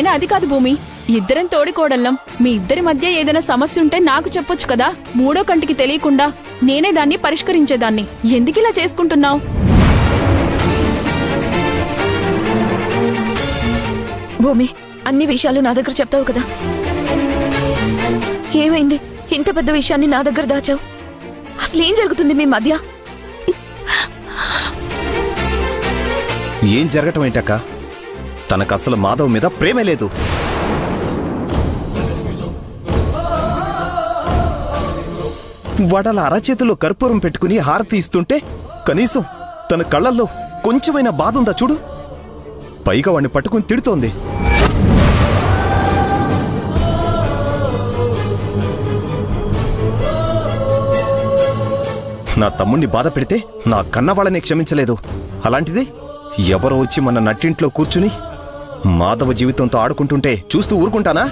అయినా అది కాదు భూమి, ఇద్దరం తోడికోడళ్ళం. మీ ఇద్దరి మధ్య ఏదైనా సమస్య ఉంటే నాకు చెప్పొచ్చు కదా. మూడో కంటికి తెలియకుండా నేనే దాన్ని పరిష్కరించేదాన్ని. ఎందుకిలా చేసుకుంటున్నావు? భూమి, అన్ని విషయాలు నా దగ్గర చెప్తావు కదా. ఏమైంది? ఇంత పెద్ద విషయాన్ని నా దగ్గర దాచావు. అసలు ఏం జరుగుతుంది మీ మధ్య? ఏం జరగటం ఏంటక్క? తనకసలు మాధవ్ మీద ప్రేమే లేదు. వాడల అరచేతిలో కర్పూరం పెట్టుకుని హారతి ఇస్తుంటే కనీసం తన కళ్ళల్లో కొంచెమైనా బాధ ఉందా చూడు. పైగా వాడిని పట్టుకుని తిడుతోంది. నా తమ్ముణ్ణి బాధ పెడితే నా కన్నవాళ్ళని క్షమించలేదు. అలాంటిది ఎవరో వచ్చి మన నట్టింట్లో కూర్చుని మాధవ జీవితంతో ఆడుకుంటుంటే చూస్తూ ఊరుకుంటానా?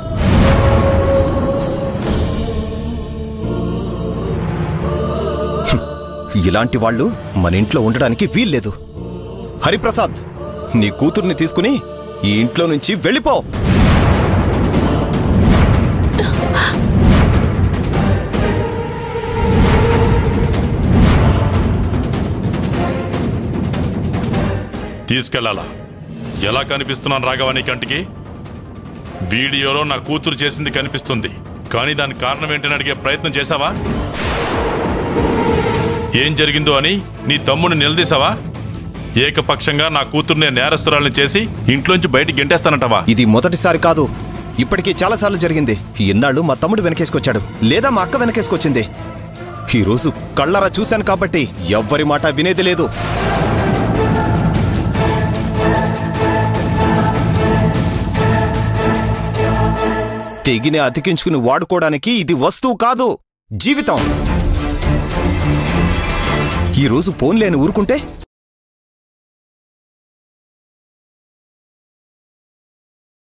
ఇలాంటి వాళ్ళు మన ఇంట్లో ఉండడానికి వీల్లేదు. హరిప్రసాద్, నీ కూతుర్ని తీసుకుని ఈ ఇంట్లో నుంచి వెళ్ళిపో. తీసుకెళ్లాలా? ఎలా కనిపిస్తున్నాను రాఘవ నీ కంటికి? వీడియోలో నా కూతురు చేసింది కనిపిస్తుంది, కానీ దానికి కారణం ఏంటని అడిగే ప్రయత్నం చేశావా? ఏం జరిగిందో అని నీ తమ్ముడిని నిలదీసావా? ఏకపక్షంగా నా కూతుర్నే నేరస్తురాల్ని చేసి ఇంట్లోంచి బయటికి గెంటేస్తానంటావా? ఇది మొదటిసారి కాదు, ఇప్పటికీ చాలాసార్లు జరిగింది. ఇన్నాళ్ళు మా తమ్ముడు వెనకేసుకొచ్చాడు, లేదా మా అక్క వెనకేసుకొచ్చింది. ఈరోజు కళ్ళారా చూశాను కాబట్టి ఎవ్వరి మాట వినేది లేదు. తెగిని అతికించుకుని వాడుకోవడానికి ఇది వస్తువు కాదు, జీవితం. ఈరోజు పోన్లేని ఊరుకుంటే